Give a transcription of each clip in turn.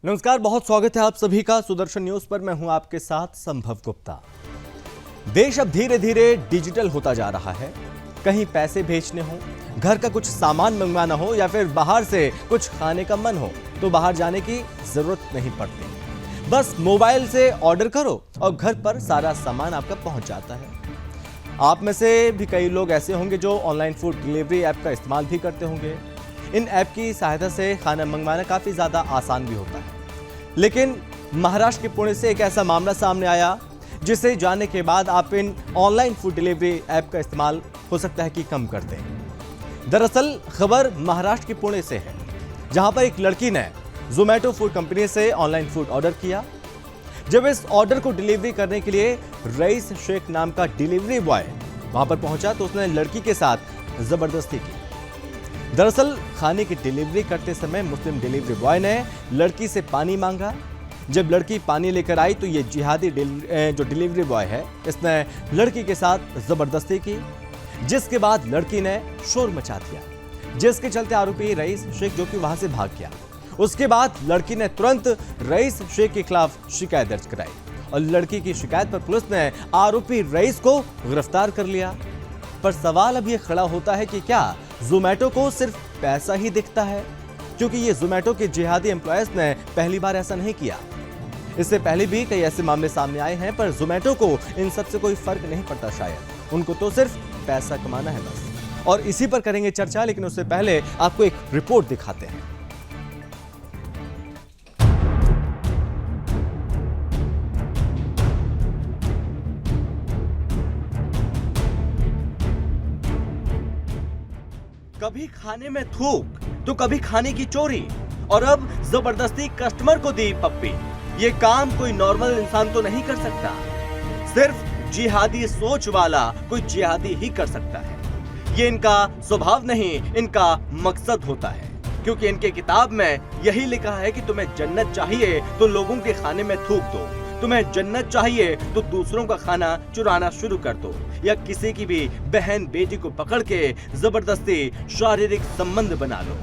नमस्कार, बहुत स्वागत है आप सभी का सुदर्शन न्यूज पर। मैं हूं आपके साथ संभव गुप्ता। देश अब धीरे धीरे डिजिटल होता जा रहा है। कहीं पैसे भेजने हो, घर का कुछ सामान मंगवाना हो या फिर बाहर से कुछ खाने का मन हो तो बाहर जाने की जरूरत नहीं पड़ती। बस मोबाइल से ऑर्डर करो और घर पर सारा सामान आपका पहुंच जाता है। आप में से भी कई लोग ऐसे होंगे जो ऑनलाइन फूड डिलीवरी ऐप का इस्तेमाल भी करते होंगे। इन ऐप की सहायता से खाना मंगवाना काफ़ी ज़्यादा आसान भी होता है। लेकिन महाराष्ट्र के पुणे से एक ऐसा मामला सामने आया जिसे जानने के बाद आप इन ऑनलाइन फूड डिलीवरी ऐप का इस्तेमाल हो सकता है कि कम कर दें। दरअसल खबर महाराष्ट्र के पुणे से है, जहां पर एक लड़की ने जोमैटो फूड कंपनी से ऑनलाइन फूड ऑर्डर किया। जब इस ऑर्डर को डिलीवरी करने के लिए रईस शेख नाम का डिलीवरी बॉय वहां पर पहुंचा तो उसने लड़की के साथ जबरदस्ती की। दरअसल खाने की डिलीवरी करते समय मुस्लिम डिलीवरी बॉय ने लड़की से पानी मांगा। जब लड़की पानी लेकर आई तो ये जिहादी जो डिलीवरी बॉय है इसने लड़की के साथ जबरदस्ती की, जिसके बाद लड़की ने शोर मचा दिया, जिसके चलते आरोपी रईस शेख जो कि वहां से भाग गया। उसके बाद लड़की ने तुरंत रईस शेख के खिलाफ शिकायत दर्ज कराई और लड़की की शिकायत पर पुलिस ने आरोपी रईस को गिरफ्तार कर लिया। पर सवाल अब यह खड़ा होता है कि क्या जोमैटो को सिर्फ पैसा ही दिखता है? क्योंकि ये जोमैटो के जिहादी एम्प्लॉयज ने पहली बार ऐसा नहीं किया। इससे पहले भी कई ऐसे मामले सामने आए हैं, पर जोमैटो को इन सब से कोई फर्क नहीं पड़ता। शायद उनको तो सिर्फ पैसा कमाना है बस। और इसी पर करेंगे चर्चा, लेकिन उससे पहले आपको एक रिपोर्ट दिखाते हैं। कभी खाने में थूक तो कभी खाने की चोरी, और अब जबरदस्ती कस्टमर को दी पप्पी। ये काम कोई नॉर्मल इंसान तो नहीं कर सकता, सिर्फ जिहादी सोच वाला कोई जिहादी ही कर सकता है। ये इनका स्वभाव नहीं, इनका मकसद होता है। क्योंकि इनके किताब में यही लिखा है कि तुम्हें जन्नत चाहिए तो लोगों के खाने में थूक दो, तुम्हें जन्नत चाहिए तो दूसरों का खाना चुराना शुरू कर दो, या किसी की भी बहन बेटी को पकड़ के जबरदस्ती शारीरिक संबंध बना लो।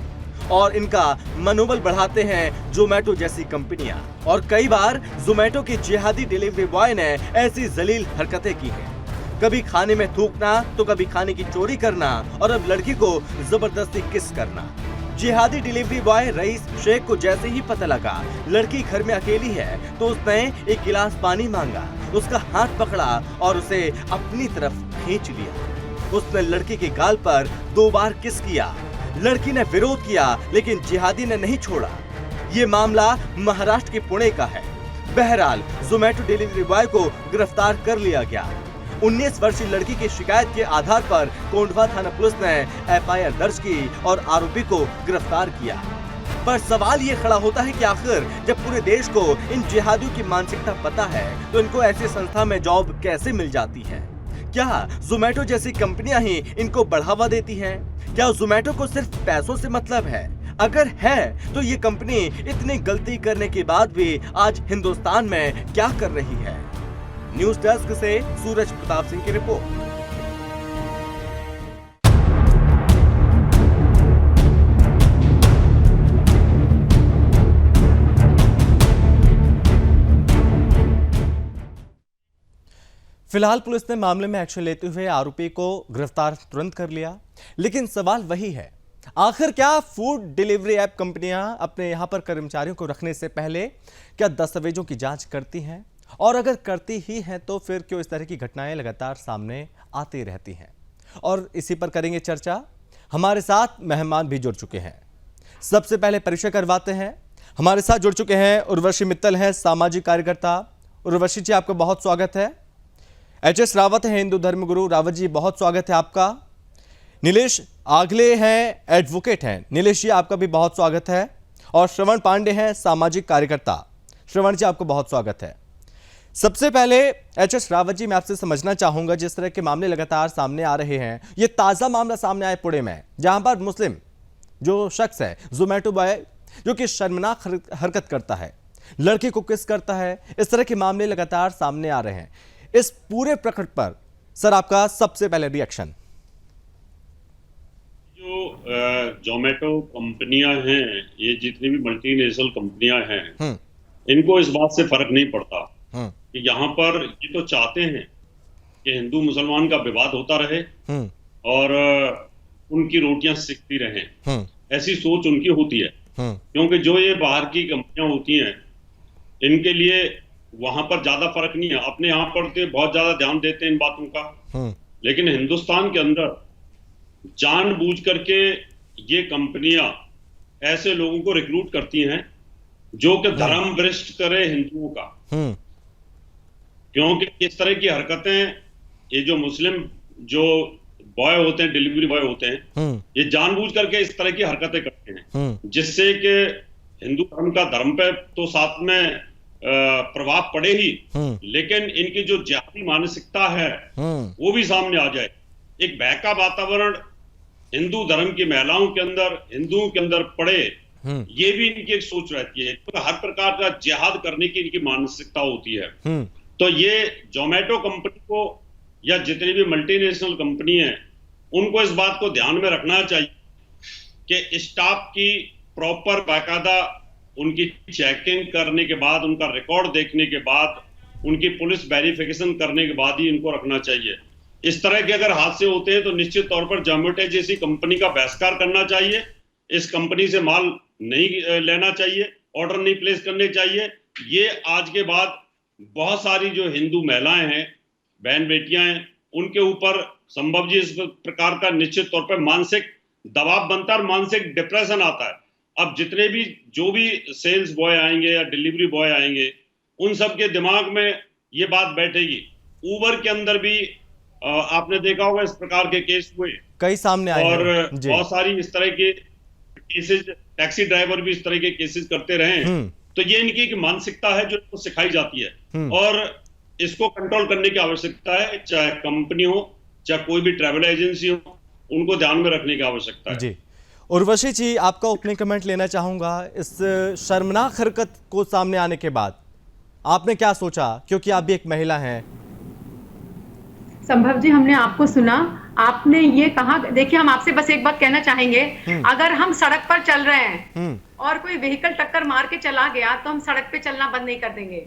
और इनका मनोबल बढ़ाते हैं जोमैटो जैसी कंपनियां। और कई बार जोमैटो के जिहादी डिलीवरी बॉय ने ऐसी जलील हरकतें की हैं। कभी खाने में थूकना तो कभी खाने की चोरी करना, और अब लड़की को जबरदस्ती किस करना। जिहादी डिलीवरी बॉय रईस शेख को जैसे ही पता लगा लड़की घर में अकेली है तो उसने एक गिलास पानी मांगा, उसका हाथ पकड़ा और उसे अपनी तरफ खींच लिया। उसने लड़की के गाल पर 2 बार किस किया। लड़की ने विरोध किया लेकिन जिहादी ने नहीं छोड़ा। ये मामला महाराष्ट्र के पुणे का है। बहरहाल जोमैटो डिलीवरी बॉय को गिरफ्तार कर लिया गया। 19 वर्षीय लड़की की शिकायत के आधार पर कोंढवा थाना पुलिस ने एफआईआर दर्ज की और आरोपी को गिरफ्तार किया। पर सवाल ये खड़ा होता है कि आखिर जब पूरे देश को इन जिहादियों की मानसिकता पता है तो इनको ऐसी संस्था में जॉब कैसे मिल जाती है? क्या जोमैटो जैसी कंपनियां ही इनको बढ़ावा देती हैं? क्या जोमैटो को सिर्फ पैसों से मतलब है? अगर है तो ये कंपनी इतनी गलती करने के बाद भी आज हिंदुस्तान में क्या कर रही है? न्यूज डेस्क से सूरज प्रताप सिंह की रिपोर्ट। फिलहाल पुलिस ने मामले में एक्शन लेते हुए आरोपी को गिरफ्तार तुरंत कर लिया। लेकिन सवाल वही है, आखिर क्या फूड डिलीवरी ऐप कंपनियां अपने यहां पर कर्मचारियों को रखने से पहले क्या दस्तावेजों की जांच करती हैं? और अगर करती ही हैं तो फिर क्यों इस तरह की घटनाएं लगातार सामने आती रहती हैं? और इसी पर करेंगे चर्चा। हमारे साथ मेहमान भी जुड़ चुके हैं। सबसे पहले परिचय करवाते हैं। हमारे साथ जुड़ चुके हैं उर्वशी मित्तल हैं, सामाजिक कार्यकर्ता। उर्वशी जी, आपका बहुत स्वागत है। एच.एस. रावत हैं, हिंदू धर्मगुरु। रावत जी, बहुत स्वागत है आपका। नीलेश आगले हैं, एडवोकेट हैं। नीलेश जी, आपका भी बहुत स्वागत है। और श्रवण पांडे हैं, सामाजिक कार्यकर्ता। श्रवण जी, आपको बहुत स्वागत है। सबसे पहले एच.एस. रावत जी, मैं आपसे समझना चाहूंगा, जिस तरह के मामले लगातार सामने आ रहे हैं, ये ताजा मामला सामने आया पुणे में, जहां पर मुस्लिम जो शख्स है जोमैटो बॉय जो कि शर्मनाक हरकत करता है, लड़की को किस करता है, इस तरह के मामले लगातार सामने आ रहे हैं। इस पूरे प्रकरण पर सर आपका सबसे पहले रिएक्शन। जो जो जोमेटो कंपनियां हैं, ये जितनी भी मल्टीनेशनल कंपनियां हैं, इनको इस बात से फर्क नहीं पड़ता कि यहाँ पर ये तो चाहते हैं कि हिंदू मुसलमान का विवाद होता रहे और उनकी रोटियां सिकती रहें। ऐसी सोच उनकी होती है, क्योंकि जो ये बाहर की कंपनियां होती हैं, इनके लिए वहां पर ज्यादा फर्क नहीं है। अपने यहाँ पर तो बहुत ज्यादा ध्यान देते हैं इन बातों का, लेकिन हिंदुस्तान के अंदर जानबूझ करके ये कंपनियां ऐसे लोगों को रिक्रूट करती हैं जो कि धर्म भ्रष्ट करे हिंदुओं का। क्योंकि इस तरह की हरकतें, ये जो मुस्लिम जो बॉय होते हैं, डिलीवरी बॉय होते हैं, ये जानबूझ करके इस तरह की हरकतें करते हैं, जिससे कि हिंदू धर्म का धर्म पे तो साथ में प्रभाव पड़े ही, लेकिन इनकी जो जिहादी मानसिकता है वो भी सामने आ जाए। एक भय का वातावरण हिंदू धर्म की महिलाओं के अंदर, हिंदुओं के अंदर पड़े, ये भी इनकी एक सोच रहती है। तो हर प्रकार का जिहाद करने की इनकी मानसिकता होती है। तो ये जोमेटो कंपनी को या जितनी भी मल्टीनेशनल कंपनी है, उनको इस बात को ध्यान में रखना चाहिए कि स्टाफ की प्रॉपर बाकायदा उनकी चेकिंग करने के बाद, उनका रिकॉर्ड देखने के बाद, उनकी पुलिस वेरिफिकेशन करने के बाद ही इनको रखना चाहिए। इस तरह के अगर हादसे होते हैं तो निश्चित तौर पर जोमेटो जैसी कंपनी का बहिष्कार करना चाहिए। इस कंपनी से माल नहीं लेना चाहिए, ऑर्डर नहीं प्लेस करने चाहिए। ये आज के बाद बहुत सारी जो हिंदू महिलाएं हैं, बहन बेटियां हैं, उनके ऊपर संभव जी इस प्रकार का निश्चित तौर पर मानसिक दबाव बनता है और मानसिक डिप्रेशन आता है। अब जितने भी जो भी सेल्स बॉय आएंगे या डिलीवरी बॉय आएंगे, उन सब के दिमाग में ये बात बैठेगी। उबर के अंदर भी आपने देखा होगा इस प्रकार के केस हुए, कई सामने आए और हैं। बहुत सारी इस तरह के केसेस, टैक्सी ड्राइवर भी इस तरह के केसेस करते रहे। तो ये इनकी एक मानसिकता है जो इनको सिखाई जाती है, और इसको कंट्रोल करने की आवश्यकता है। चाहे कंपनी हो, चाहे कोई भी ट्रैवल एजेंसी हो, उनको ध्यान में रखने की आवश्यकता है। जी, उर्वशी जी, आपका ओपनिंग कमेंट लेना चाहूंगा। इस शर्मनाक हरकत को सामने आने के बाद आपने क्या सोचा, क्योंकि आप भी एक महिला हैं? संभव जी, हमने आपको सुना, आपने ये कहा। देखिए, हम आपसे बस एक बात कहना चाहेंगे, अगर हम सड़क पर चल रहे हैं और कोई व्हीकल टक्कर मार के चला गया तो हम सड़क पे चलना बंद नहीं कर देंगे।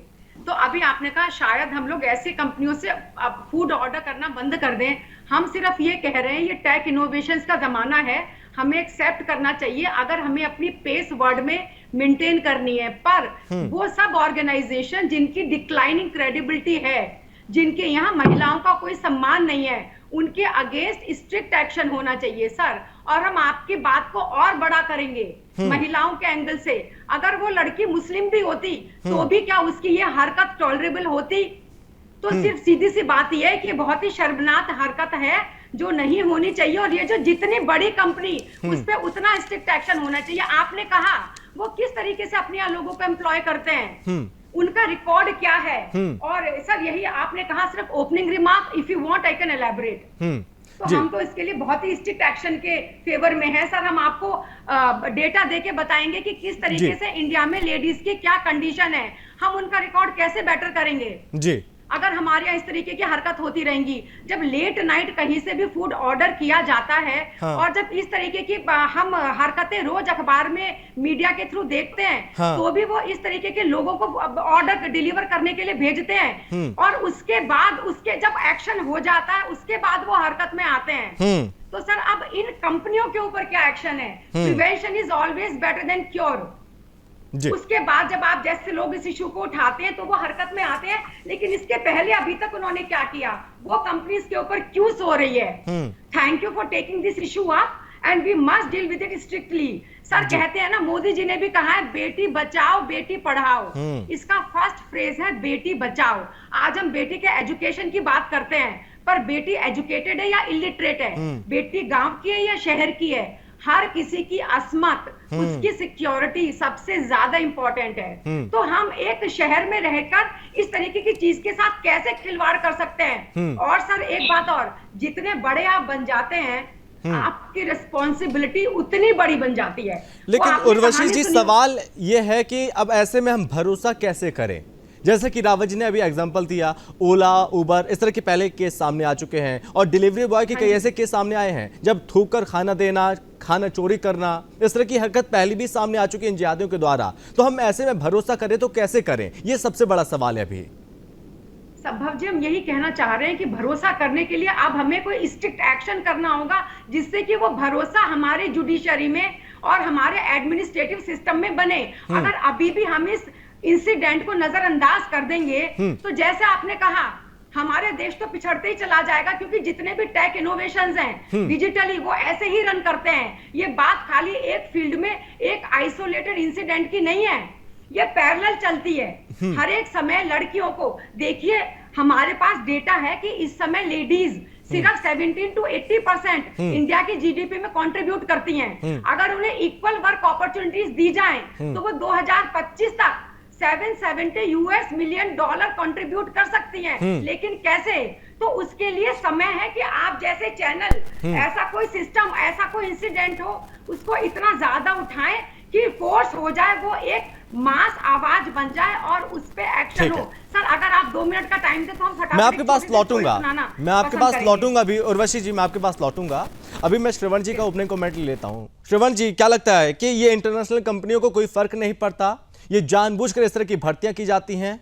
तो अभी आपने कहा शायद हम लोग ऐसी कंपनियों से अब फूड ऑर्डर करना बंद कर दें। हम सिर्फ ये कह रहे हैं, ये टेक इनोवेशंस का जमाना है, हमें एक्सेप्ट करना चाहिए अगर हमें अपनी पेस वर्ल्ड में मेंटेन करनी है। पर वो सब ऑर्गेनाइजेशन जिनकी डिक्लाइनिंग क्रेडिबिलिटी है, जिनके यहाँ महिलाओं का कोई सम्मान नहीं है, उनके अगेंस्ट स्ट्रिक्ट एक्शन होना चाहिए सर। और हम आपकी बात को और बड़ा करेंगे महिलाओं के एंगल से। अगर वो लड़की मुस्लिम भी होती तो भी क्या उसकी ये हरकत टॉलरेबल होती? तो सिर्फ सीधी सी बात यह है कि बहुत ही शर्मनाक हरकत है जो नहीं होनी चाहिए। और ये जो जितनी बड़ी कंपनी, उस पर उतना स्ट्रिक्ट एक्शन होना चाहिए। आपने कहा वो किस तरीके से अपने लोगों को एम्प्लॉय करते हैं, उनका रिकॉर्ड क्या है। और सर यही आपने कहा, सिर्फ opening remark, if you want I can elaborate. तो हम तो इसके लिए बहुत ही स्ट्रिक्ट एक्शन के फेवर में है सर। हम आपको डेटा देके बताएंगे कि किस तरीके से इंडिया में लेडीज की क्या कंडीशन है, हम उनका रिकॉर्ड कैसे बेटर करेंगे जी, अगर हमारे यहाँ इस तरीके की हरकत होती रहेंगी। जब लेट नाइट कहीं से भी फूड ऑर्डर किया जाता है, और जब इस तरीके की हम हरकतें रोज अखबार में मीडिया के थ्रू देखते हैं, तो भी वो इस तरीके के लोगों को ऑर्डर डिलीवर करने के लिए भेजते हैं, और उसके बाद उसके जब एक्शन हो जाता है उसके बाद वो हरकत में आते हैं। तो सर अब इन कंपनियों के ऊपर क्या एक्शन है? Prevention is always better than cure. उसके बाद जब आप जैसे लोग इस इशू को उठाते हैं तो वो हरकत में आते हैं, लेकिन इसके पहले अभी तक उन्होंने क्या किया, वो कंपनीज के ऊपर क्यों सो रही है? Thank you for taking this issue up and we must deal with it strictly. Sir कहते हैं ना, मोदी जी ने भी कहा है बेटी बचाओ बेटी पढ़ाओ। इसका फर्स्ट फ्रेज है बेटी बचाओ। आज हम बेटी के एजुकेशन की बात करते हैं, पर बेटी एजुकेटेड है या इलिटरेट है, बेटी गांव की है या शहर की है, हर किसी की अस्मत, उसकी सिक्योरिटी सबसे ज्यादा इंपॉर्टेंट है। तो हम एक शहर में रहकर इस तरीके की चीज के साथ कैसे खिलवाड़ कर सकते हैं? और सर एक बात और, जितने बड़े आप बन जाते हैं, आपकी रिस्पॉन्सिबिलिटी उतनी बड़ी बन जाती है। लेकिन उर्वशी जी, सवाल ये है कि अब ऐसे में हम भरोसा कैसे करें? जैसे कि रावत जी ने अभी एग्जांपल दिया, ओला, उबर, इस तरह के पहले केस सामने आ चुके हैं, और डिलीवरी बॉय के कई ऐसे केस सामने आए हैं जब थूक कर खाना देना, खाना चोरी करना, इस तरह की हरकत पहले भी सामने आ चुकी है इन जिहादियों के द्वारा। तो हम ऐसे में भरोसा करें तो कैसे करें, ये सबसे बड़ा सवाल है अभी। संभव जी, हम यही कहना चाह रहे हैं कि भरोसा करने के लिए अब हमें कोई स्ट्रिक्ट एक्शन करना होगा, जिससे कि वो भरोसा हमारे जुडिशरी में और हमारे एडमिनिस्ट्रेटिव सिस्टम में बने। अगर अभी भी हम इस इंसिडेंट को नजरअंदाज कर देंगे तो जैसे आपने कहा, हमारे देश तो पिछड़ते ही चला जाएगा, क्योंकि जितने भी टेक इनोवेशंस हैं डिजिटली, वो ऐसे ही रन करते हैं। ये बात खाली एक फील्ड में एक आइसोलेटेड इंसिडेंट की नहीं है, ये पैरेलल चलती है। हर एक समय लड़कियों को देखिए, हमारे पास डेटा है कि इस समय लेडीज सिर्फ 17 to 80% इंडिया की जीडीपी में कंट्रीब्यूट करती हैं। अगर उन्हें इक्वल वर्क अपॉर्चुनिटीज दी जाएं तो वो 2025 तक $770 मिलियन कंट्रीब्यूट कर सकती हैं। लेकिन कैसे? तो उसके लिए समय है कि आप जैसे चैनल ऐसा कोई सिस्टम, ऐसा कोई इंसिडेंट हो, उसको इतना ज्यादा उठाएं कि फोर्स हो जाए, वो एक मास आवाज बन जाए और उस पे एक्शन हो। सर, अगर आप 2 मिनट का टाइम दे तो हम फटाफट मैं आपके पास लौटूंगा, अभी उर्वशी जी, मैं आपके पास लौटूंगा। अभी मैं श्रवण जी का ओपनिंग कमेंट लेता हूं। श्रवण जी, क्या लगता है कि ये इंटरनेशनल कंपनियों को कोई फर्क नहीं पड़ता, ये जानबूझकर इस तरह की भर्तियां की जाती हैं?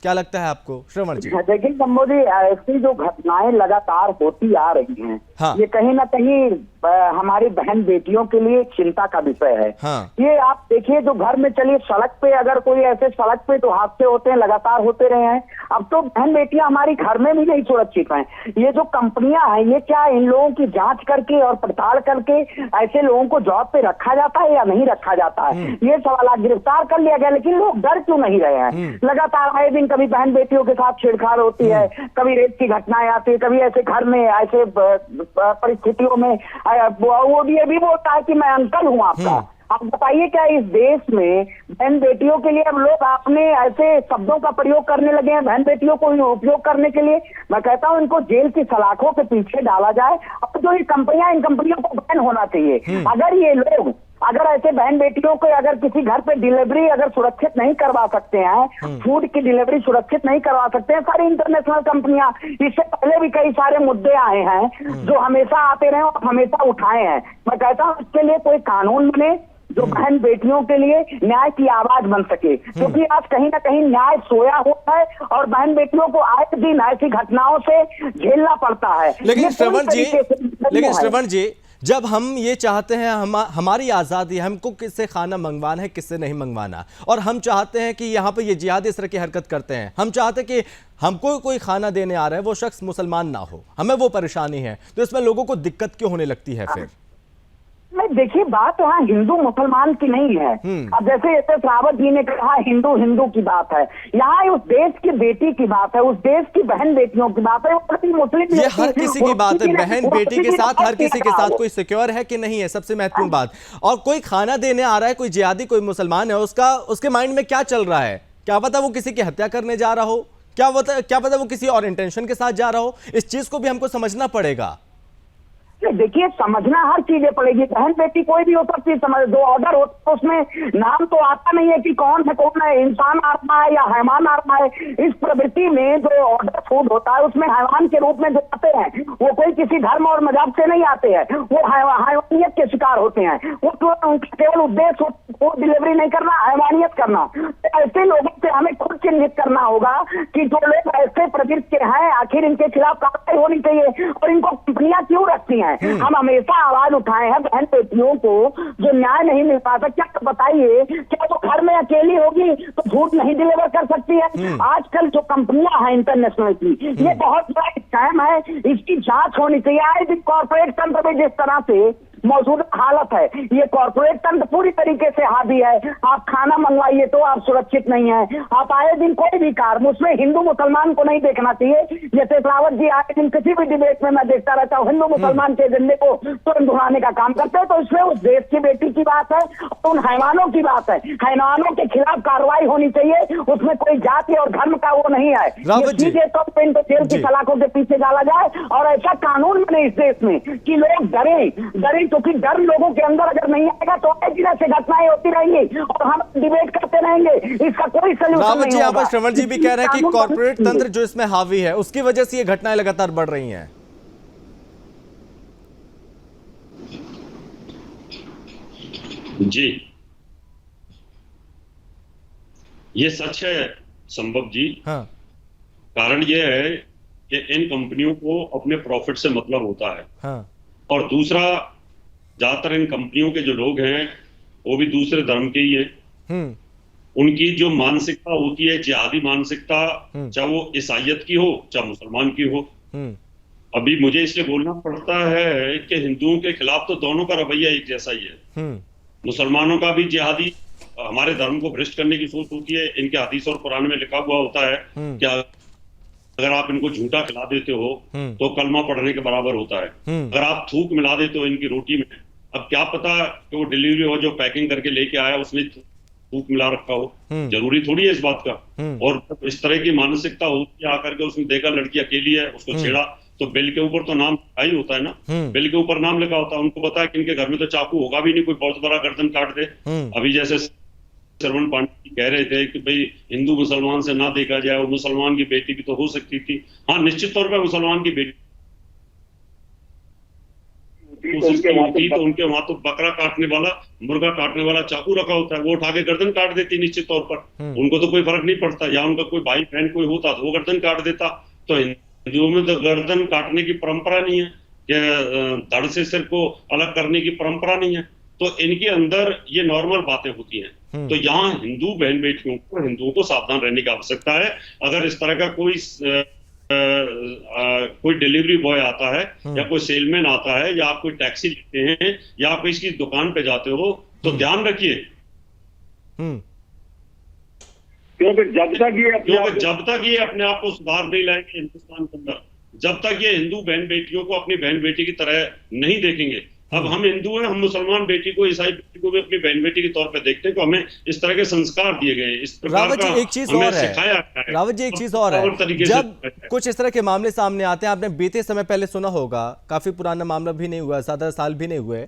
क्या लगता है आपको श्रवण जी? देखिए शंभू जी, ऐसी जो घटनाएं लगातार होती आ रही हैं, हाँ। ये कहीं ना कहीं हमारी बहन बेटियों के लिए चिंता का विषय है। हाँ। ये आप देखिए, जो घर में चलिए सड़क पे, अगर कोई ऐसे सड़क पे तो हादसे होते हैं, लगातार होते रहे हैं। अब तो बहन बेटियां हमारी घर में भी नहीं सुरक्षित हैं। ये जो कंपनियां हैं, ये क्या इन लोगों की जांच करके और पड़ताल करके ऐसे लोगों को जॉब पे रखा जाता है या नहीं रखा जाता है? ये सवाल, गिरफ्तार कर लिया गया, लेकिन लोग डर क्यों नहीं रहे हैं? लगातार आए दिन कभी बहन बेटियों के साथ छेड़छाड़ होती है, कभी रेप की घटनाएं आती है, कभी ऐसे घर में ऐसे परिस्थितियों में वो भी ये भी बोलता है कि मैं अंकल हूं आपका। आप बताइए, क्या इस देश में बहन बेटियों के लिए अब लोग अपने ऐसे शब्दों का प्रयोग करने लगे हैं, बहन बेटियों को उपयोग करने के लिए? मैं कहता हूं इनको जेल की सलाखों के पीछे डाला जाए। अब जो ये कंपनियां, इन कंपनियों को बैन होना चाहिए। अगर ये लोग, अगर ऐसे बहन बेटियों को अगर किसी घर पे डिलीवरी अगर सुरक्षित नहीं करवा सकते हैं, फूड की डिलीवरी सुरक्षित नहीं करवा सकते हैं, सारी इंटरनेशनल कंपनियां, इससे पहले भी कई सारे मुद्दे आए हैं जो हमेशा आते रहे और हमेशा उठाए हैं। मैं कहता हूं इसके लिए कोई कानून बने जो बहन बेटियों के लिए न्याय की आवाज बन सके, क्योंकि आज कहीं ना कहीं न्याय सोया होता है और बहन बेटियों को आए दिन ऐसी घटनाओं से झेलना पड़ता है। लेकिन श्रवण जी, जब हम ये चाहते हैं, हमारी आज़ादी, हमको किससे खाना मंगवाना है, किससे नहीं मंगवाना, और हम चाहते हैं कि यहाँ पे ये जिहादी इस तरह की हरकत करते हैं, हम चाहते हैं कि हमको कोई खाना देने आ रहा है वो शख्स मुसलमान ना हो, हमें वो परेशानी है, तो इसमें लोगों को दिक्कत क्यों होने लगती है फिर? नहीं, देखिए, बात यहाँ हिंदू मुसलमान की नहीं है। अब जैसे रावत जी ने कहा हिंदू हिंदू की बात है, यहाँ उस देश की बेटी की बात है, उस देश की बहन बेटियों की बात है। मुस्लिम, ये हर किसी की बात है, बहन बेटी के साथ हर किसी के साथ कोई सिक्योर है कि नहीं है, सबसे महत्वपूर्ण बात। और कोई खाना देने आ रहा है, कोई जिहादी, कोई मुसलमान है, उसके माइंड में क्या चल रहा है? क्या पता वो किसी की हत्या करने जा रहा हो, क्या पता वो किसी और इंटेंशन के साथ जा रहा हो। इस चीज को भी हमको समझना पड़ेगा। देखिए, समझना हर चीजें पड़ेगी। बहन बेटी कोई भी हो सकती है, समझ, जो ऑर्डर होता है उसमें नाम तो आता नहीं है कि कौन है, इंसान आ रहा है या हैवान आ रहा है। इस प्रवृत्ति में जो ऑर्डर फूड होता है उसमें हैवान के रूप में जो आते हैं वो कोई किसी धर्म और मजहब से नहीं आते हैं, वो हैवानियत के शिकार होते हैं। वो तो उनका केवल उद्देश्य फूड डिलीवरी नहीं करना, हैवानियत करना। तो ऐसे लोगों से हमें खुद चिन्हित करना होगा कि जो लोग ऐसे प्रवृत्ति के हैं, आखिर इनके खिलाफ कार्रवाई होनी चाहिए और इनको कंपनियां क्यों रखती हैं? हम हमेशा आवाज उठाए हैं बहन बेटियों को जो न्याय नहीं मिल पाता। क्या बताइए, क्या तो घर में अकेली होगी तो फूड नहीं डिलीवर कर सकती है? आजकल जो कंपनियां हैं इंटरनेशनल की, ये बहुत बड़ा स्कैम है, इसकी जांच होनी चाहिए। आए कॉर्पोरेट तंत्र में जिस तरह से मौजूदा हालत है, ये कॉर्पोरेट तंत्र पूरी तरीके से हावी है। आप खाना मंगवाइए तो आप सुरक्षित नहीं है। आप आए दिन कोई भी कार्य, उसमें हिंदू मुसलमान को नहीं देखना चाहिए। जैसे रावत जी आए दिन किसी भी डिबेट में मैं देखता रहता हूँ, हिंदू मुसलमान के एजेंडे को तुरंत उड़ाने का काम करते हैं। तो इसमें उस देश की बेटी की बात है, उन हैवानों की बात है। हैवानों के खिलाफ कार्रवाई होनी चाहिए, उसमें कोई जाति और धर्म का वो नहीं है। तो इनको जेल की सलाखों के पीछे डाला जाए और ऐसा कानून बने इस देश में कि लोग डरे, क्योंकि डर लोगों के अंदर अगर नहीं आएगा तो ऐसी से घटनाएं होती रहेंगी और हम डिबेट करते रहेंगे, इसका कोई सलूशन नहीं होगा। श्रवण जी भी कह रहे हैं कि कॉर्पोरेट तंत्र जो इसमें हावी है उसकी वजह से ये घटनाएं लगातार बढ़ रही हैं। जी, ये सच है संभव जी। हाँ। कारण ये है कि इन कंपनियों को अपने प्रॉफिट से मतलब होता है, हाँ। और दूसरा, ज्यादातर इन कंपनियों के जो लोग हैं वो भी दूसरे धर्म के ही हैं। उनकी जो मानसिकता होती है, जिहादी मानसिकता, चाहे वो ईसाइयत की हो चाहे मुसलमान की हो। अभी मुझे इसलिए बोलना पड़ता है कि हिंदुओं के खिलाफ तो दोनों का रवैया एक जैसा ही है। मुसलमानों का भी जिहादी हमारे धर्म को भ्रष्ट करने की सोच होती है। इनके हदीस और कुरान में लिखा हुआ होता है कि अगर आप इनको झूठा खिला देते हो तो कलमा पढ़ने के बराबर होता है। अगर आप थूक मिला देते हो इनकी रोटी में, अब क्या पता कि वो डिलीवरी हो जो पैकिंग करके लेके आया उसमें थूक मिला रखा हो, जरूरी थोड़ी है इस बात का। और इस तरह की मानसिकता होती है, आकर के उसने देखा लड़की अकेली है, उसको छेड़ा, तो बिल के ऊपर तो नाम लिखा ही होता है ना, बिल के ऊपर नाम लिखा होता है। उनको पता है कि इनके घर में तो चाकू होगा भी नहीं, कोई बहुत बड़ा गर्दन काट दे। अभी जैसे श्रवण पांडे कह रहे थे कि भाई हिंदू मुसलमान से ना देखा जाए, वो मुसलमान की बेटी भी तो हो सकती थी। हाँ, निश्चित तौर पर मुसलमान की बेटी तो उनके वहां तो बकरा काटने वाला, मुर्गा काटने वाला चाकू रखा होता है, वो उठा के गर्दन काट देती निश्चित तौर पर। उनको तो कोई फर्क नहीं पड़ता। या उनका कोई भाई बहन कोई होता तो वो गर्दन काट देता। तो हिंदुओं में तो गर्दन काटने की परंपरा नहीं है, कि धड़ से सिर को अलग करने की परंपरा नहीं है। तो इनके अंदर ये नॉर्मल बातें होती हैं। तो यहाँ हिंदू बहन बेटियों को, हिंदुओं को सावधान रहने की आवश्यकता है। अगर इस तरह का कोई डिलीवरी बॉय आता है या कोई सेलमैन आता है या आप कोई टैक्सी लेते हैं या आप इसकी दुकान पे जाते हो तो ध्यान रखिए, क्योंकि जब तक ये अपने आप को सुधार नहीं लाएंगे हिंदुस्तान के अंदर, जब तक ये हिंदू बहन बेटियों को अपनी बहन बेटी की तरह नहीं देखेंगे। अब हम हिंदू हैं, हम मुसलमान बेटी को, ईसाई बेटी को भी अपनी बहन बेटी के तौर पे देखते हैं। तो हमें इस तरह के संस्कार दिए गए, इस प्रकार रावत जी एक चीज और है, रावत जी एक चीज और है, जब कुछ इस तरह के मामले सामने आते हैं, आपने बीते समय पहले सुना होगा, काफी पुराना मामला भी नहीं हुआ, 7 साल भी नहीं हुए,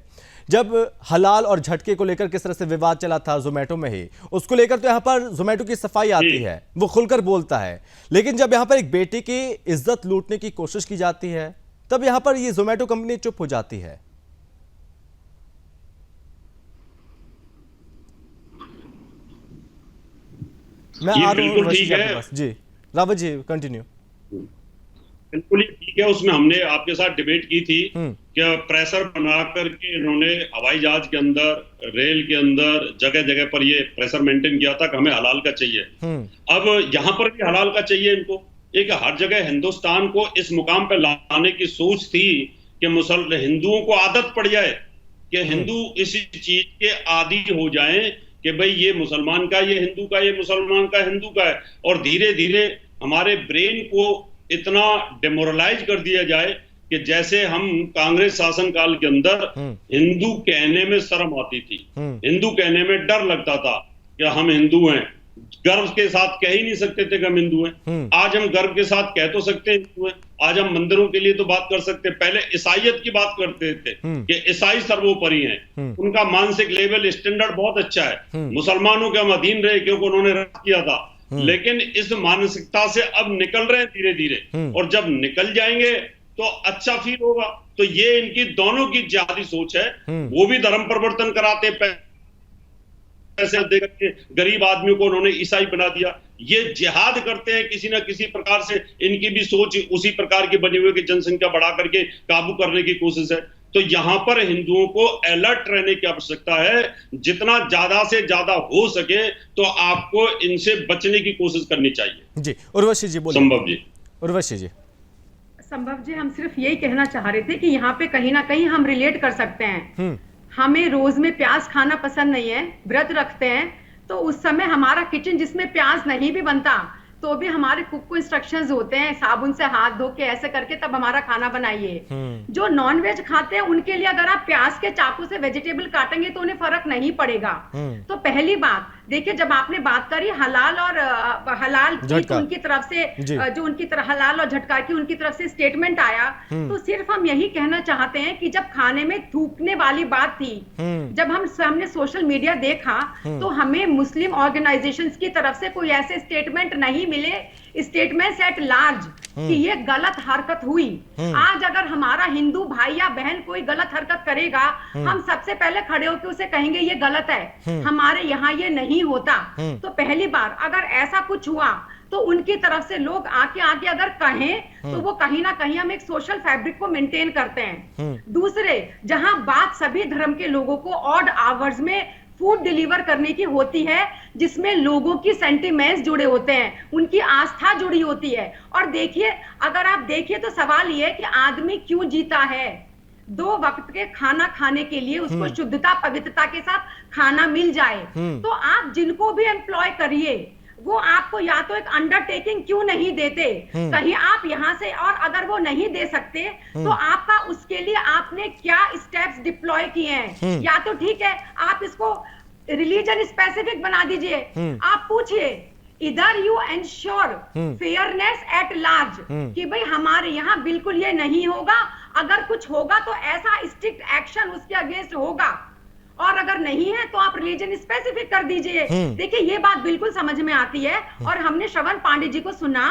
जब हलाल और झटके को लेकर किस तरह से विवाद चला था जोमेटो में ही, उसको लेकर तो यहाँ पर जोमेटो की सफाई आती है, वो खुलकर बोलता है। लेकिन जब यहाँ पर एक बेटी की इज्जत लूटने की कोशिश की जाती है, तब यहाँ पर ये जोमेटो कंपनी चुप हो जाती है। मैं आ रहा हूं ठीक है जी, रावत जी कंटिन्यू। बिल्कुल ठीक है, उसमें हमने आपके साथ डिबेट की थी कि प्रेशर बना करके इन्होंने हवाई जहाज के अंदर, रेल के अंदर, जगह जगह पर ये प्रेशर मेंटेन किया था कि हमें हलाल का चाहिए। अब यहाँ पर भी हलाल का चाहिए इनको। एक हर जगह हिंदुस्तान को इस मुकाम पर लाने की सोच थी कि हिंदुओं को आदत पड़ जाए कि हिंदू इस चीज के आदी हो जाएं कि भाई ये मुसलमान का, ये हिंदू का, ये मुसलमान का, हिंदू का है। और धीरे धीरे हमारे ब्रेन को इतना डिमोरलाइज कर दिया जाए कि जैसे हम कांग्रेस शासन काल के अंदर हिंदू कहने में शर्म आती थी, हिंदू कहने में डर लगता था कि हम हिंदू हैं। गर्व के साथ कह ही नहीं सकते थे कि हम हिंदू हैं। आज हम गर्व के साथ कह तो सकते हैं हिंदू हैं। आज हम मंदिरों के लिए तो बात कर सकते हैं। पहले ईसाइयत की बात करते थे कि ईसाई सर्वोपरि हैं, उनका मानसिक लेवल, स्टैंडर्ड बहुत अच्छा है। मुसलमानों के हम अधीन रहे क्योंकि उन्होंने रद्द किया था। लेकिन इस मानसिकता से अब निकल रहे हैं धीरे धीरे, और जब निकल जाएंगे तो अच्छा फील होगा। तो ये इनकी दोनों की जिहादी सोच है। वो भी धर्म परिवर्तन कराते, पैसे देकर के गरीब आदमियों को उन्होंने ईसाई बना दिया। ये जिहाद करते हैं किसी ना किसी प्रकार से। इनकी भी सोच उसी प्रकार की बनी हुई कि जनसंख्या बढ़ा करके काबू करने की कोशिश है। तो यहाँ पर हिंदुओं को अलर्ट रहने की आवश्यकता है। जितना ज्यादा से ज्यादा हो सके तो आपको इनसे बचने की कोशिश करनी चाहिए। जी उर्वशी जी बोलिए। संभव जी। उर्वशी जी। संभव जी, हम सिर्फ यही कहना चाह रहे थे कि यहाँ पे कहीं ना कहीं हम रिलेट कर सकते हैं। हमें रोज में प्याज खाना पसंद नहीं है, व्रत रखते हैं, तो उस समय हमारा किचन जिसमें प्याज नहीं भी बनता तो भी हमारे कुक को इंस्ट्रक्शंस होते हैं साबुन से हाथ धो के ऐसे करके तब हमारा खाना बनाइए। जो नॉन वेज खाते हैं उनके लिए अगर आप प्याज के चाकू से वेजिटेबल काटेंगे तो उन्हें फर्क नहीं पड़ेगा। तो पहली बात देखिए, जब आपने बात करी हलाल और हलाल की तो उनकी तरफ से जो उनकी तरफ हलाल और झटका की उनकी तरफ से स्टेटमेंट आया, तो सिर्फ हम यही कहना चाहते हैं कि जब खाने में थूकने वाली बात थी, जब हमने सोशल मीडिया देखा तो हमें मुस्लिम ऑर्गेनाइजेशंस की तरफ से कोई ऐसे स्टेटमेंट नहीं मिले स्टेटमेंट्स एट लार्ज कि ये गलत हरकत हुई। आज अगर हमारा हिंदू भाई या बहन कोई गलत हरकत करेगा, हम सबसे पहले खड़े होकर उसे कहेंगे ये गलत है, हमारे यहाँ ये नहीं होता। तो पहली बार अगर ऐसा कुछ हुआ तो उनकी तरफ से लोग आके अगर कहें तो वो कहीं ना कहीं हम एक सोशल फैब्रिक को मेंटेन करते हैं। दूसरे, जहां बात सभी धर्म के लोगों को ऑड आवर्स में फूड डिलीवर करने की होती है, जिसमें लोगों की सेंटिमेंट्स जुड़े होते हैं, उनकी आस्था जुड़ी होती है। और देखिए, अगर आप देखिए तो सवाल ये है कि आदमी क्यों जीता है? 2 वक्त के खाना खाने के लिए उसको शुद्धता पवित्रता के साथ खाना मिल जाए। तो आप जिनको भी एम्प्लॉय करिए, वो आपको या तो एक अंडरटेकिंग क्यों नहीं देते, कहीं आप यहाँ से, और अगर वो नहीं दे सकते तो आपका उसके लिए आपने क्या स्टेप्स डिप्लॉय किए हैं? या तो ठीक है, आप इसको रिलीजन स्पेसिफिक बना दीजिए, आप पूछिए इधर you ensure fairness at large कि भाई हमारे यहाँ बिल्कुल ये नहीं होगा, अगर कुछ होगा तो ऐसा स्ट्रिक्ट एक्शन उसके अगेंस्ट होगा, और अगर नहीं है तो आप रिलीजन स्पेसिफिक कर दीजिए। देखिए, ये बात बिल्कुल समझ में आती है। और हमने श्रवण पांडे जी को सुना,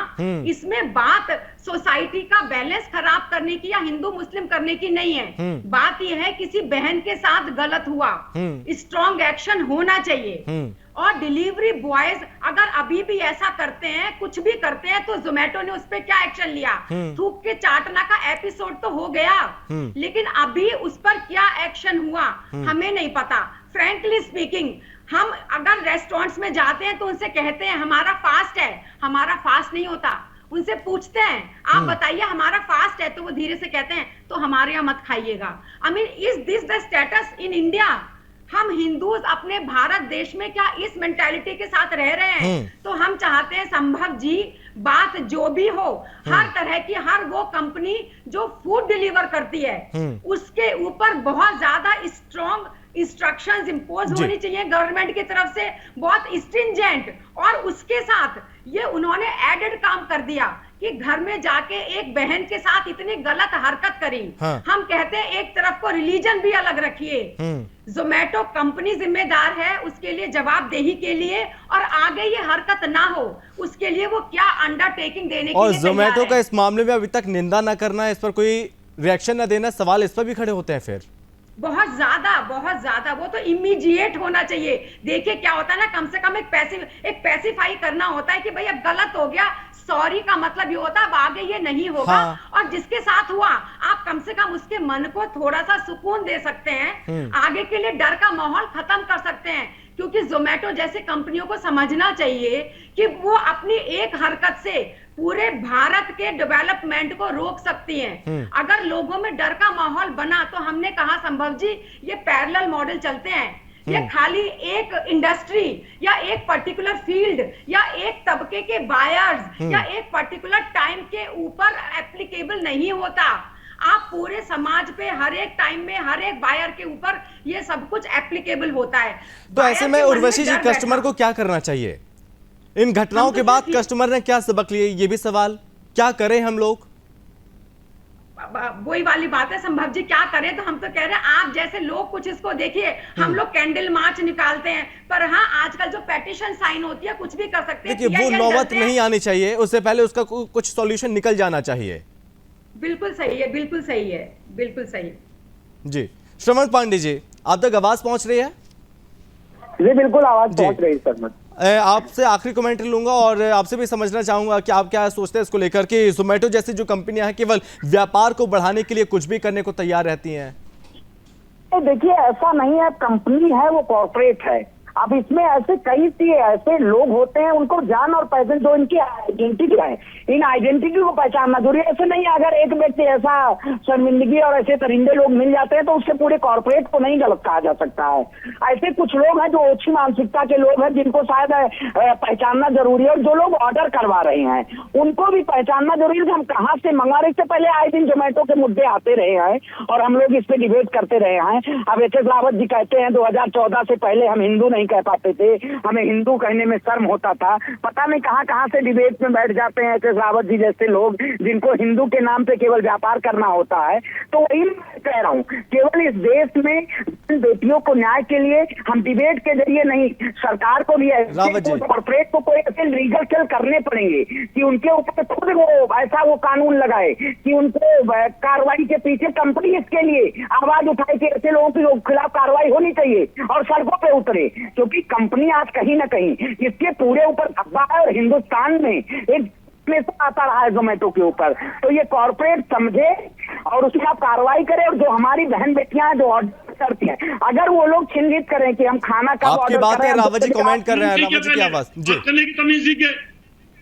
इसमें बात सोसाइटी का बैलेंस खराब करने की या हिंदू मुस्लिम करने की नहीं है। बात यह है किसी बहन के साथ गलत हुआ, स्ट्रॉन्ग एक्शन होना चाहिए। और डिलीवरी बॉयज अगर अभी भी ऐसा करते हैं, कुछ भी करते हैं, तो जोमेटो ने उस पर क्या एक्शन लिया? थूक के चाटना का एपिसोड तो हो गया, लेकिन अभी उस पर क्या एक्शन हुआ हमें नहीं पता। फ्रैंकली स्पीकिंग, हम अगर रेस्टोरेंट्स में जाते हैं तो उनसे कहते हैं हमारा फास्ट है, हमारा फास्ट नहीं होता। उनसे पूछते हैं आप बताइए हमारा फास्ट है, तो वो धीरे से कहते हैं तो हमारे यहाँ मत खाइएगा। I mean, is this the status in India? हम हिंदूज अपने भारत देश में क्या इस मेंटालिटी के साथ रह रहे हैं? तो हम चाहते हैं संभव जी, बात जो भी हो, हर तरह की हर वो कंपनी जो फूड डिलीवर करती है उसके ऊपर बहुत ज्यादा स्ट्रॉन्ग इंस्ट्रक्शंस इंपोज होनी चाहिए गवर्नमेंट की तरफ से, बहुत स्ट्रिंजेंट। और उसके साथ ये उन्होंने एडेड काम कर दिया कि घर में जाके एक बहन के साथ इतनी गलत हरकत करी। हम कहते हैं एक तरफ को रिलीजन भी अलग रखिए। जोमेटो कंपनी जिम्मेदार है उसके लिए जवाबदेही के लिए, और आगे ये हरकत ना हो उसके लिए वो क्या अंडरटेकिंग देने के लिए। और जोमेटो का इस मामले में अभी तक निंदा न करना, इस पर कोई रिएक्शन न देना, सवाल इस पर भी खड़े होते हैं फिर। बहुत ज्यादा वो तो इमीडिएट होना चाहिए। देखिए क्या होता है ना, कम से कम एक पैसिफाई करना होता है कि भाई अब गलत हो गया, सॉरी का मतलब ये होता है अब आगे ये नहीं होगा। और जिसके साथ हुआ आप कम से कम उसके मन को थोड़ा सा सुकून दे सकते हैं, आगे के लिए डर का माहौल खत्म कर सकते हैं। क्योंकि जोमेटो जैसी कंपनियों को समझना चाहिए कि वो अपनी एक हरकत से पूरे भारत के डेवलपमेंट को रोक सकती हैं। अगर लोगों में डर का माहौल बना तो हमने कहा संभव जी ये पैरेलल मॉडल चलते हैं, ये खाली एक इंडस्ट्री या एक पर्टिकुलर फील्ड या एक तबके के बायर्स या एक पर्टिकुलर टाइम के ऊपर एप्लीकेबल नहीं होता। आप पूरे समाज पे हर एक टाइम में हर एक बायर के ऊपर ये सब कुछ एप्लीकेबल होता है। तो ऐसे में उर्वशी जी, कस्टमर को क्या करना चाहिए? इन घटनाओं के बाद कस्टमर ने क्या सबक लिए, ये भी सवाल, क्या करें हम लोग? वही वाली बात है संभव जी, क्या करें? तो हम तो कह रहे हैं आप जैसे लोग कुछ इसको देखिए, हम लोग कैंडल मार्च निकालते हैं, पर हाँ आजकल जो पेटिशन साइन होती है कुछ भी कर सकते हैं। देखिए वो नौबत नहीं आनी चाहिए, उससे पहले उसका कुछ सॉल्यूशन निकल जाना चाहिए। बिल्कुल सही है, बिल्कुल सही है, बिल्कुल सही। जी श्रवण पांडे जी, आप तक आवाज पहुंच रही है? जी बिल्कुल आवाज पहुंच रही है सर। आपसे आखिरी कमेंट लूंगा और आपसे भी समझना चाहूंगा कि आप क्या सोचते हैं इसको लेकर कि जोमेटो जैसी जो कंपनियां हैं केवल व्यापार को बढ़ाने के लिए कुछ भी करने को तैयार रहती हैं। देखिए ऐसा नहीं है, कंपनी है वो कॉर्पोरेट है। अब इसमें ऐसे कई ऐसे लोग होते हैं उनको जान और पहचान, जो इनकी आइडेंटिटी है, इन आइडेंटिटी को पहचानना जरूरी है। ऐसे नहीं अगर एक व्यक्ति ऐसा शर्मिंदगी और ऐसे दरिंदे लोग मिल जाते हैं तो उससे पूरे कॉर्पोरेट को नहीं गलत कहा जा सकता है। ऐसे कुछ लोग हैं जो ओछी मानसिकता के लोग हैं जिनको शायद पहचानना जरूरी है, और जो लोग ऑर्डर करवा रहे हैं उनको भी पहचानना जरूरी है कि हम कहाँ से मंगा रहे। इससे पहले आए दिन जोमेटो के मुद्दे आते रहे हैं और हम लोग इस पे डिबेट करते रहे हैं। अब एस रावत जी कहते हैं 2014 से पहले हम हिंदू नहीं कह पाते थे, हमें हिंदू कहने में शर्म होता था। पता नहीं कहां से डिबेट में बैठ जाते हैं एस रावत जी जैसे लोग, जिनको हिंदू के नाम पे केवल व्यापार करना होता है। तो वही कह रहा हूं, केवल इस देश में बेटियों को न्याय के लिए हम डिबेट के जरिए नहीं, सरकार को भी कॉर्पोरेट कॉर्पोरेट को कोई ऐसे लीगल सेल करने पड़ेंगे कि उनके ऊपर खुद वो ऐसा वो कानून लगाए कि उनको कार्रवाई के पीछे कंपनी इसके लिए आवाज उठाए कि ऐसे लोगों के खिलाफ कार्रवाई होनी चाहिए और सड़कों पे उतरे, क्योंकि कंपनी आज कहीं ना कहीं इसके पूरे ऊपर धब्बा है और हिंदुस्तान में एक आता रहा है जोमेटो के ऊपर। तो ये कॉर्पोरेट समझे और उसके खिलाफ कार्रवाई करे, और जो हमारी बहन बेटियां जो ऑर्डर करती हैं अगर वो लोग चिन्हित करें कि हम खाना कब आपकी ऑर्डर बात करें। है, रावत जी कमेंट कर रहे हैं, रावत जी की आवाज जी। बात करने की तमीज सीखे,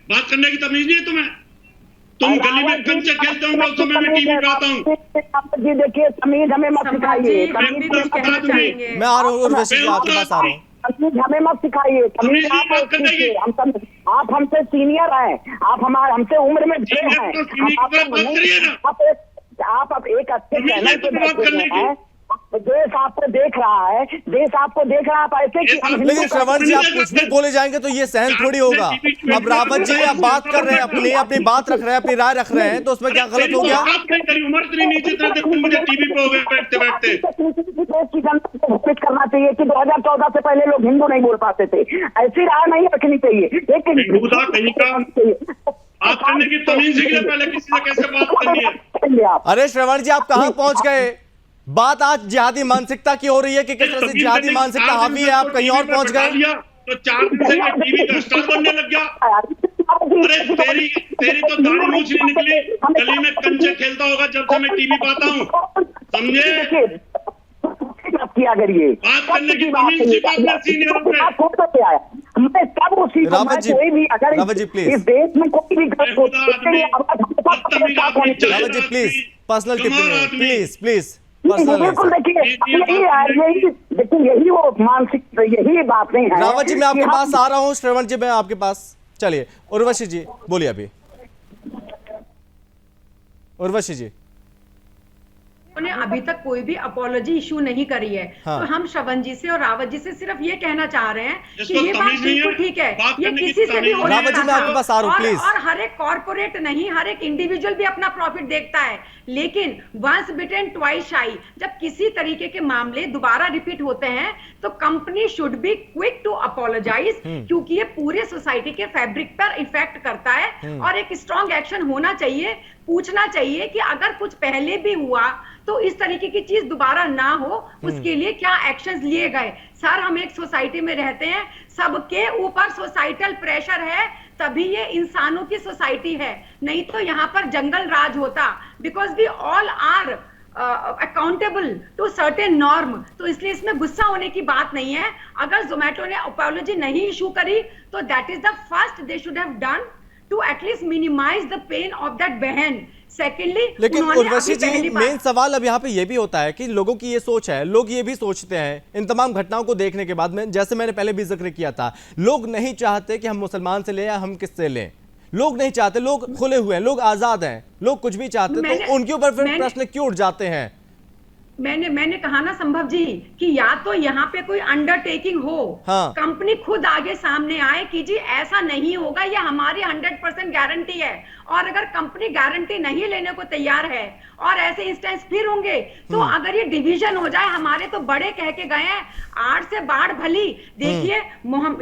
बात करने की तमीज नहीं है तुम्हें। तुम गली में कंचे खेलते हो, उस समय मैं टीवी पे आता हूँ। जी देखिए तमीज हमें मत सिखाइए, मैं आ रहा हूँ उर्वशी जी, आपके पास आ रहा हूँ। तमीज हमें मत सिखाइए, तमीज आप हमसे सीनियर हैं, आप हमारे हमसे उम्र में बड़े हैं, आप एक अच्छे चैनल पे बैठे हैं, देश आपको देख रहा है, देश आपको देख रहा है, आप ऐसे कि हम लेकिन श्रवण जी आप कुछ भी बोले जाएंगे तो ये सहन थोड़ी होगा। अब रावत जी आप बात कर रहे हैं, अपनी बात रख रहे हैं, अपनी राय रख रहे हैं, तो उसमें क्या गलत हो गया? उम्र इतनी नीचे तुम मुझे टीवी पे हो गए बैठते बैठते। देश की जनता को घोषित करना चाहिए कि 2014 से पहले लोग हिंदू नहीं बोल पाते थे, ऐसी राय नहीं रखनी चाहिए। बात करने की तमीज सीखिए, पहले किसी से कैसे बात करनी है। अरे श्रवण जी आप कहाँ पहुंच गए? बात आज जिहादी मानसिकता की हो रही है कि किस तरह से जिहादी मानसिकता हावी है, आप कहीं और पहुंच गए। तो 4 दिन से मैं टीवी का स्टार बनने लग गया। अरे तेरी तो दाढ़ी मूंछ नहीं निकली, गली में कंचे खेलता होगा जब से मैं टीवी पाता हूँ, समझे? किया करिए बात करने की तमीज सीखो अपने सीनियरों पे। रावत जी प्लीज, इस देश में कोई भी रावत जी प्लीज पर्सनल टिप्पणी प्लीज बिल्कुल देखिए यही वो मानसिक यही बातें हैं। रावत जी मैं आपके पास आ रहा हूँ, श्रवण जी मैं आपके पास, चलिए उर्वशी जी बोलिए। अभी उर्वशी जी ने अभी तक कोई भी अपॉलॉजी इशू नहीं करी है। हाँ। तो हम श्रवण जी से और रावत जी से सिर्फ ये कहना चाह रहे हैं कि इसको ये बात तमीज नहीं है, बिल्कुल ठीक है, बात ये करने की किसी से भी तमीज हो नहीं है। रावत जी मैं आपके पास आ रहा हूं, प्लीज। और हर एक कॉर्पोरेट नहीं, हर एक इंडिविजुअल भी अपना प्रॉफिट देखता है, लेकिन वंस बिटेन ट्वाइस शाई, जब किसी तरीके के मामले दोबारा रिपीट होते हैं तो company should be quick to apologise, क्योंकि ये पूरे सोसाइटी के फैब्रिक पर इफेक्ट करता है और एक स्ट्रॉन्ग एक्शन होना चाहिए। पूछना चाहिए कि अगर कुछ पहले भी हुआ तो इस तरीके की चीज दोबारा ना हो, उसके लिए क्या एक्शंस लिए गए। सर हम एक सोसाइटी में रहते हैं, सबके ऊपर सोसाइटल प्रेशर है, तभी ये इंसानों की सोसाइटी है, नहीं तो यहाँ पर जंगल राज होता। Because we all are accountable to certain norm. तो इसलिए इसमें गुस्सा होने की बात नहीं है। अगर जोमेटो ने अपॉलॉजी नहीं इशू करी तो that is the first they should have done to at least minimise the pain of that बहन। सेकेंडली, लेकिन उर्वशी जी मेन सवाल अब यहाँ पे ये भी होता है कि लोगों की ये सोच है, लोग ये भी सोचते हैं इन तमाम घटनाओं को देखने के बाद में, जैसे मैंने पहले भी जिक्र किया था, लोग नहीं चाहते कि हम मुसलमान से लें या हम किससे लें। लोग नहीं चाहते, लोग खुले हुए हैं, लोग आजाद हैं, लोग कुछ भी चाहते, तो उनके ऊपर फिर प्रश्न क्यों उठ जाते हैं? मैंने कहा ना संभव जी कि या तो यहाँ पे कोई अंडरटेकिंग हो, हाँ। कंपनी खुद आगे सामने आए कि जी ऐसा नहीं होगा, ये हमारी 100% गारंटी है। और अगर कंपनी गारंटी नहीं लेने को तैयार है और ऐसे इंस्टेंस फिर होंगे, तो अगर ये डिवीजन हो जाए, हमारे तो बड़े कह के गए हैं, आड़ से बाढ़ भली। देखिए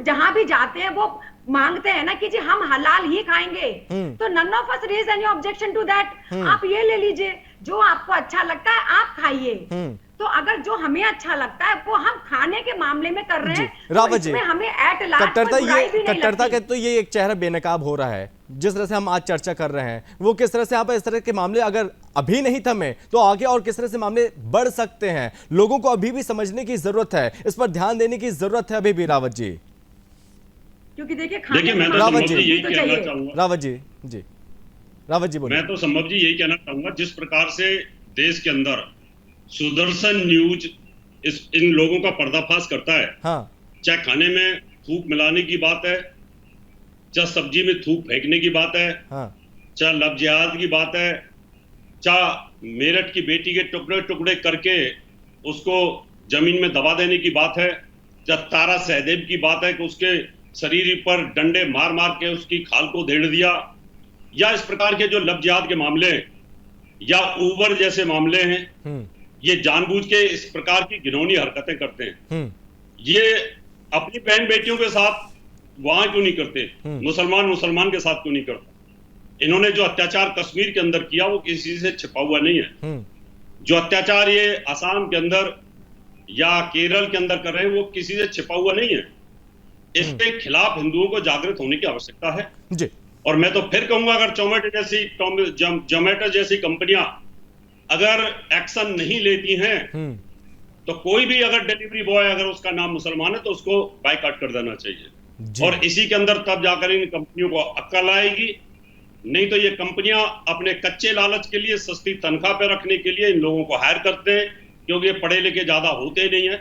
जहां भी जाते हैं वो मांगते हैं ना कि जी हम हलाल ही खाएंगे, तो none of us raise any objection to that. आप ये ले लीजिए, जो आपको अच्छा लगता है आप खाइए। तो अगर जो हमें अच्छा लगता है वो हम खाने के मामले में कर रहे हैं, रावत जी, हमें एट लार्ज कट्टरता के तो ये एक चेहरा बेनकाब हो रहा है। जिस तरह से हम आज चर्चा कर रहे हैं, वो किस तरह से यहाँ पर इस तरह के मामले अगर अभी नहीं थमे तो आगे और किस तरह से मामले बढ़ सकते हैं। लोगों को अभी भी समझने की जरूरत है, इस पर ध्यान देने की जरूरत है अभी भी। रावत जी, क्योंकि देखिए मैं तो रावत जी यही कहना चाहूंगा, रावत जी बोलिए। मैं तो संभव जी यही कहना चाहूंगा, जिस प्रकार से देश के अंदर सुदर्शन न्यूज इन लोगों का पर्दाफाश करता है, हाँ। चाहे खाने में थूक मिलाने की बात है, चाहे सब्जी में थूक फेंकने की बात है, हाँ। चाहे लव जिहाद की बात है, चाहे मेरठ की बेटी के टुकड़े टुकड़े करके उसको जमीन में दबा देने की बात है, चाहे तारा सहदेव की बात है कि उसके शरीर पर डंडे मार मार के उसकी खाल को धेड़ दिया, या इस प्रकार के जो लव जिहाद के मामले या ऊबर जैसे मामले हैं, ये जानबूझ के इस प्रकार की घिनौनी हरकतें करते हैं। ये अपनी बहन बेटियों के साथ वहां क्यों नहीं करते? मुसलमान मुसलमान के साथ क्यों नहीं करता? इन्होंने जो अत्याचार कश्मीर के अंदर किया वो किसी से छिपा हुआ नहीं है। जो अत्याचार ये असम के अंदर या केरल के अंदर कर रहे हैं वो किसी से छिपा हुआ नहीं है। इसके खिलाफ हिंदुओं को जागृत होने की आवश्यकता है जी। और मैं तो फिर कहूंगा, अगर जोमेटो जैसी कंपनियां अगर एक्शन नहीं लेती हैं तो कोई भी अगर डिलीवरी बॉय अगर उसका नाम मुसलमान है तो उसको बायकॉट कर देना चाहिए। और इसी के अंदर तब जाकर इन कंपनियों को अक्ल आएगी। नहीं तो ये कंपनियां अपने कच्चे लालच के लिए, सस्ती तनख्वाह पे रखने के लिए इन लोगों को हायर करते हैं, क्योंकि ये पढ़े लिखे ज्यादा होते नहीं है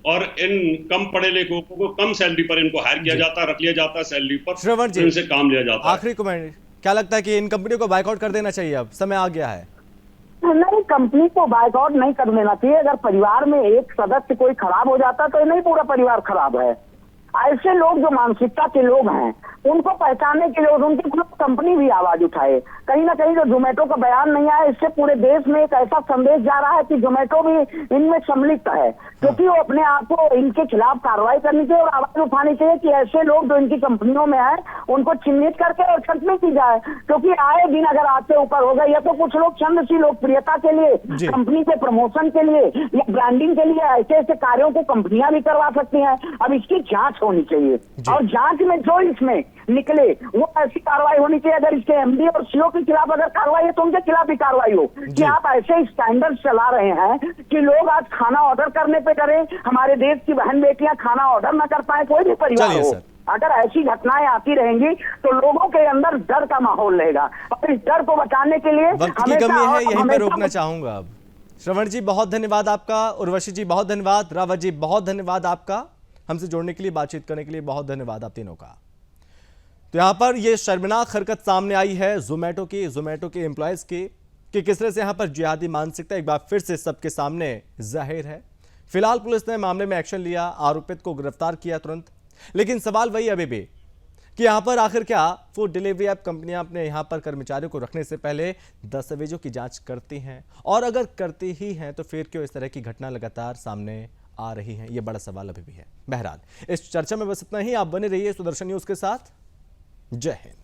और इन कम पढ़े लिखों को कम सैलरी पर इनको हायर किया जाता है, रख लिया जाता है सैलरी पर, श्रवण जी, इनसे काम लिया जाता है। आखिरी कमेंट, क्या लगता है कि इन कंपनियों को बायकॉट कर देना चाहिए? अब समय आ गया है। नहीं, कंपनी को बायकॉट नहीं कर देना चाहिए। अगर परिवार में एक सदस्य कोई खराब हो जाता तो नहीं पूरा परिवार खराब है। ऐसे लोग जो मानसिकता के लोग हैं उनको पहचानने के लिए उनकी कंपनी भी आवाज उठाए। कहीं ना कहीं जो जोमेटो का बयान नहीं आया, इससे पूरे देश में एक ऐसा संदेश जा रहा है कि जोमेटो भी इनमें सम्मिलित है, क्योंकि वो अपने आप को इनके खिलाफ कार्रवाई करनी चाहिए और आवाज उठानी चाहिए कि ऐसे लोग जो इनकी कंपनियों में है उनको चिन्हित करके और छटनी की जाए। क्योंकि आए दिन अगर आपसे ऊपर हो गए या तो कुछ लोग चंद सी लोकप्रियता के लिए, कंपनी के प्रमोशन के लिए या ब्रांडिंग के लिए ऐसे ऐसे कार्यों को कंपनियां भी करवा सकती हैं। अब इसकी जांच होनी चाहिए और जांच में जो इसमें निकले वो ऐसी कार्रवाई होनी चाहिए। अगर इसके एमडी और सीईओ के खिलाफ अगर कार्रवाई है तो उनके खिलाफ भी कार्रवाई हो कि आप ऐसे स्टैंडर्ड चला रहे हैं कि लोग आज खाना ऑर्डर करने पे डरे, हमारे देश की बहन बेटियां खाना ऑर्डर ना कर पाए, कोई भी परिवार हो। अगर ऐसी घटनाएं आती रहेंगी तो लोगों के अंदर डर का माहौल रहेगा और इस डर को बचाने के लिए वक्त की कमी है, यहीं पे रोकना चाहूंगा। अब श्रवण जी बहुत धन्यवाद आपका, उर्वशी जी बहुत धन्यवाद, रावत जी बहुत धन्यवाद आपका, हमसे जोड़ने के लिए, बातचीत करने के लिए बहुत धन्यवाद आप तीनों का। तो यहां पर यह शर्मनाक हरकत सामने आई है जोमेटो के एम्प्लॉयज की कि किस तरह से यहां पर जिहादी मानसिकता एक बार फिर से सबके सामने जाहिर है। फिलहाल पुलिस ने मामले में एक्शन लिया, आरोपित को गिरफ्तार किया तुरंत, लेकिन सवाल वही अभी भी कि यहां पर आखिर क्या फूड डिलीवरी ऐप कंपनियां अपने यहां पर कर्मचारियों को रखने से पहले दस्तावेजों की जांच करती हैं, और अगर करती ही हैं तो फिर क्यों इस तरह की घटना लगातार सामने आ रही है? यह बड़ा सवाल अभी भी है। बहरहाल इस चर्चा में बस इतना ही। आप बने रहिए सुदर्शन न्यूज के साथ। जय हिंद।